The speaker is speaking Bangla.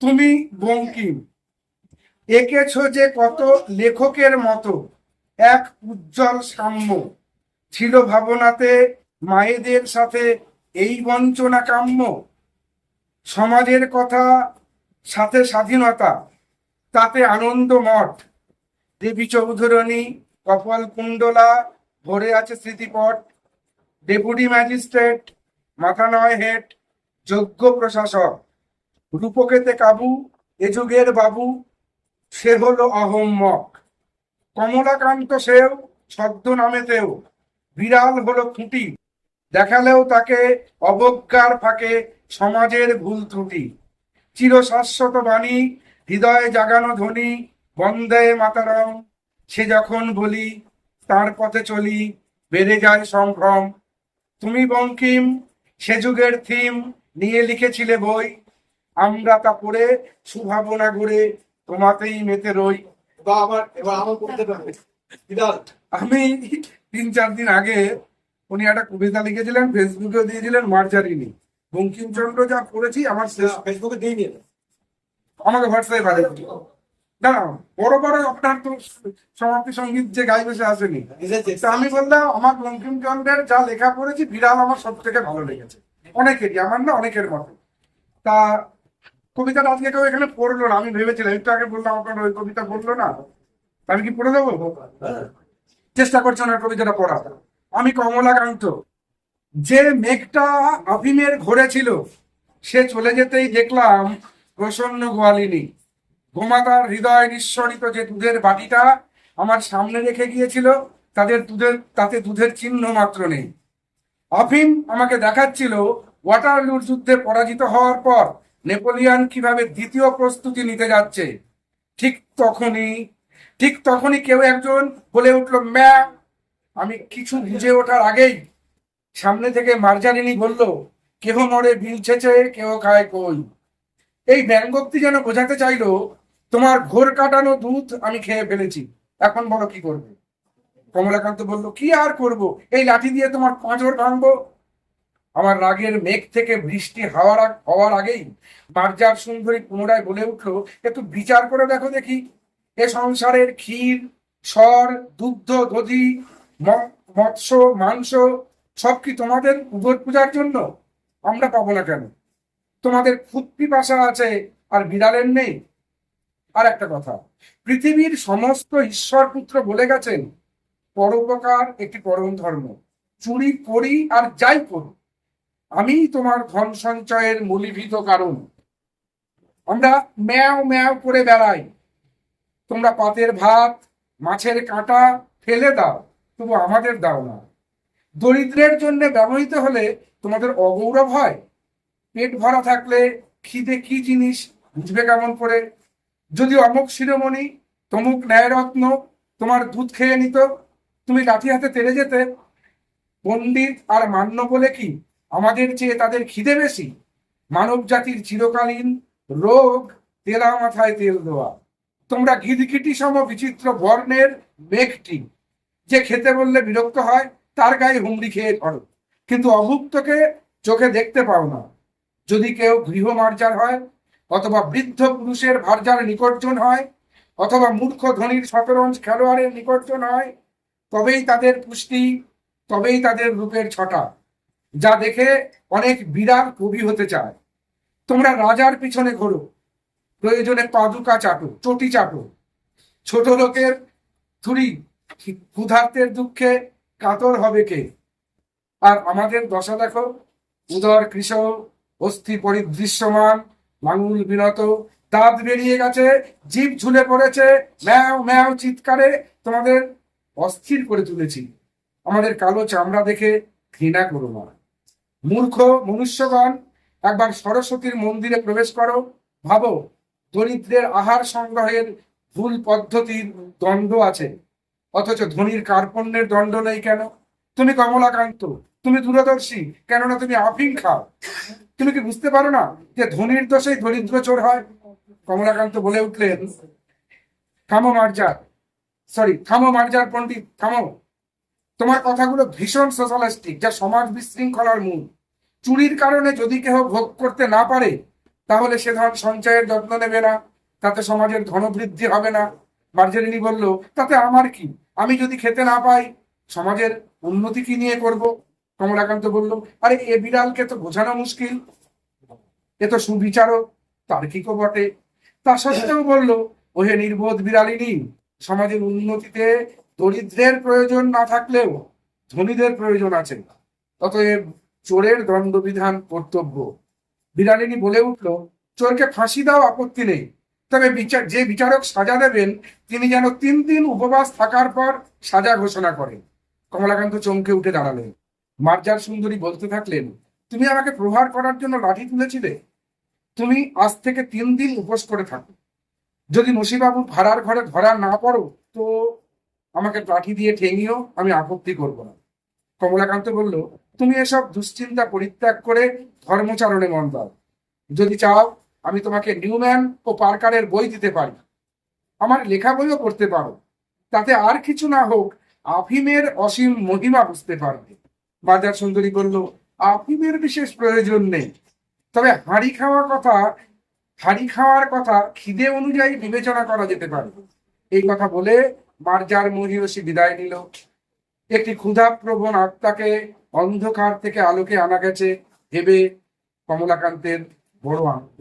তুমি বঙ্কিম এঁকেছ যে কত লেখকের মতো এক উজ্জ্বল সাম্য ছিল ভাবনাতে মায়েদের সাথে এই বঞ্চনা কাম্য সমাজের কথা সাথে স্বাধীনতা তাতে আনন্দ মঠ দেবী চৌধুরানী কপাল কুণ্ডলা ভরে আছে স্মৃতিপট ডেপুটি ম্যাজিস্ট্রেট মাথা নয় হেড যোগ্য প্রশাসক রূপকেতে কাবু এ যুগের বাবু সে হলো অহম্মক কমলাকান্ত সেও ছদ্ম নামেতেও বিড়াল হলো খুঁটি দেখালেও তাকে অবজ্ঞার ফাঁকে সমাজের ভুল ত্রুটি চিরশাশ্বত বাণী হৃদয়ে জাগানো ধ্বনি বন্দে মাতরম সে যখন বলি তার পথে চলি বেড়ে যায় সম্ভ্রম তুমি বঙ্কিম সে যুগের থিম নিয়ে লিখেছিলে বই আমরা তা পড়ে সুভাবনা গড়ে তোমাতেই মেতে রই। আমি 3-4 দিন আগে উনি একটা কবিতা লিখেছিলেন, ফেসবুকে দিয়েছিলেন, মার্জারিনী। বঙ্কিমচন্দ্র যা পড়েছি আমার শেষ ফেসবুকে দিয়ে নিয়ে আমাকে হোয়াটসঅ্যাপে পাঠিয়ে না, বড় বড় আপনার তো সমাপ্তি সঙ্গীত যে গাইবে সে আসেনি। তা আমি বললাম আমার বঙ্কিমচন্দ্রের যা লেখা পড়েছি বিড়াল আমার সব থেকে ভালো লেগেছে, অনেকেরই, আমার না অনেকের মতো। তা কবিতাটা আজকে কেউ এখানে পড়লো না, আমি ভেবেছিলাম একটু আগে বললাম আপনার ওই কবিতা পড়লো না, আমি কি পড়ে দেবো? চেষ্টা করছি ওনার কবিতাটা পড়া। আমি কমলাকান্ত যে মেঘটা আফিমের ঘরে ছিল সে চলে যেতেই দেখলাম প্রসন্ন গোয়ালিনী গোমাতার হৃদয় নিঃসরিত যে দুধের বাটিটা আমার সামনে রেখে গিয়েছিল তাতে দুধের চিহ্ন মাত্র নেই। আফিম আমাকে দেখাচ্ছিল ওয়াটারলুর যুদ্ধে পরাজিত হওয়ার পর নেপোলিয়ান কিভাবে দ্বিতীয় প্রস্তুতি নিতে যাচ্ছে। ঠিক তখনই কেউ একজন বলে উঠল ম্যাম। আমি কিছু বুঝে ওঠার আগেই সামনে থেকে মার্জারিনী বলল, কেহ মরে বিল ছেঁচে কেউ খায় কই। এই ব্যঙ্গোক্তি যেন বোঝাতে চাইলো তোমার ঘোর কাটানো দুধ আমি খেয়ে ফেলেছি, এখন বলো কি করবে। কমলাকান্ত বলল, কি আর করব, এই লাঠি দিয়ে তোমার পাঁজর ভাঙবো। আমার রাগের মেঘ থেকে বৃষ্টি হওয়ার আগেই মার্জার সুন্দরী পুনরায় বলে উঠলো, একটু বিচার করে দেখো দেখি, এ সংসারের ক্ষীর স্বর দুগ্ধ দধি মৎস্য মাংস সব কি তোমাদের উদর পূজার জন্য? আমরা পাবো না কেন? তোমাদের খুব পিপাসা আছে আর বিড়ালের নেই? আর একটা কথা, পৃথিবীর সমস্ত ঈশ্বর পুত্র বলে গেছেন পরোপকার একটি পরম ধর্ম। চুরি করি আর যাই করি, আমি তোমার ধন সঞ্চয়ের মূলীভূত কারণ। আমরা ম্যাও ম্যাও করে বেড়াই, তোমরা পাতের ভাত মাছের কাঁটা ফেলে দাও, তবু আমাদের দাও না। দরিদ্রের জন্য ব্যবহৃত হলে তোমাদের অগৌরব হয়? পেট ভরা থাকলে খিদে কি জিনিস বুঝবে কেমন করে? যদি অমুক শিরোমণি তমুক ন্যায়রত্ন তোমার দুধ খেয়ে নিত, তুমি লাঠি হাতে তেড়ে যেতে? পণ্ডিত আর মান্য বলে কি আমাদের চেয়ে তাদের খিদে বেশি? মানব জাতির চিরকালীন রোগ তেলা মাথায় তেল দেওয়া। তোমরা ঘিরঘিটি সম বিচিত্র বর্ণের মেঘটি, যে খেতে বললে বিরক্ত হয় তার গায়ে হুমড়ি খেয়ে ধরো, কিন্তু অভুক্তকে চোখে দেখতে পাও না। যদি কেউ গৃহমার্জার হয়, অথবা বৃদ্ধ পুরুষের ভার্যার নিকটজন হয়, অথবা মূর্খ ধনীর শতরঞ্জ খেলোয়াড়ের নিকটজন হয়, তবেই তাদের পুষ্টি, তবেই তাদের রূপের ছটা, যা দেখে অনেক বিড়াল কবি হতে চায়। তোমরা রাজার পিছনে ঘোরো, প্রয়োজনে পাদুকা চাটো, চটি চাটো। ছোট লোকের থুড়ি ক্ষুধার্তের দুঃখে কাতর হবে কে? আর আমাদের দশা দেখো, উদর কৃষ, অস্থি পরিদৃশ্যমান, লাঙুল বিনত, দাঁত বেরিয়ে গেছে, জিভ ঝুলে পড়েছে, ম্যাও ম্যাও চিৎকারে তোমাদের অস্থির করে তুলেছি। আমাদের কালো চামড়া দেখে ঘৃণা করো না। মূর্খ মনুষ্যগণ, একবার সরস্বতীর মন্দিরে প্রবেশ করো, ভাবো দরিদ্রের আহার সংগ্রহের ভুল পদ্ধতির দণ্ড আছে, অথচ ধনীর কার্পণ্যের দণ্ড নেই কেন? তুমি কমলাকান্ত, তুমি দূরদর্শী, কেননা তুমি আফিম খাও। তুমি কি বুঝতে পারো না যে ধনীর দোষেই দরিদ্র চোর হয়? কমলাকান্ত বলে উঠলেন, থামো মার্জার পণ্ডিত, থামো। তোমার কথাগুলো ভীষণ সোশ্যালিস্টিক, যা সমাজ বিশৃঙ্খলার মূল। চুরির কারণে যদি কেহ ভোগ করতে না পারে, তাহলে সে ধন সঞ্চয়ের যত্ন নেবে না, তাতে সমাজের ধনবৃদ্ধি হবে না। মার্জেরিনী বলল, তাতে আমার কি? আমি যদি খেতে না পাই, সমাজের উন্নতি কি নিয়ে করব? কমলাকান্ত বলল, আরে এ বিড়ালকে তো বোঝানো মুশকিল, এ তো সুবিচারক, তার্কিকও বটে। তা সত্ত্বেও বলল, ওহে নির্বোধ বিড়ালিনী, সমাজের উন্নতিতে দরিদ্রের প্রয়োজন না থাকলেও ধনীদের প্রয়োজন আছে। অতএব চোরের দণ্ডবিধান কর্তব্য। বিড়ালিনী বলে উঠল, চোরকে ফাঁসি দাও, আপত্তি নেই, তবে যে বিচারক সাজা দেবেন তিনি যেন 3 দিন উপবাস থাকার পর সাজা ঘোষণা করেন। কমলাকান্ত চমকে উঠে দাঁড়ালেন। মার্জার সুন্দরী বলতে থাকলেন, তুমি আমাকে প্রহার করার জন্য লাঠি তুলেছিলে, তুমি আজ থেকে 3 দিন উপোস করে থাকো। যদি নসিবাবু ভাড়ার ঘরে ধরা না পড়ো তো আমাকে লাঠি দিয়ে ঠেঙিও, আমি আপত্তি করব না। কমলাকান্ত বলল, তুমি এসব দুশ্চিন্তা পরিত্যাগ করে ধর্মচারণে মন দাও। যদি চাও আমি তোমাকে নিউম্যান ও পার্কারের বই দিতে পারি, আমার লেখা বইও পড়তে পারো, তাতে আর কিছু না হোক আফিমের অসীম মহিমা বুঝতে পারবে। বাজার সুন্দরী বলল, আফিমের বিশেষ প্রয়োজন নেই, তবে হাঁড়ি খাওয়ার কথা খিদে অনুযায়ী বিবেচনা করা যেতে পারে। এই কথা বলে মার্জার মহিষী বিদায় নিল। একটি ক্ষুধাপ্রবণ আত্মাকে অন্ধকার থেকে আলোকে আনা গেছে ভেবে কমলাকান্তের বড় আনন্দ।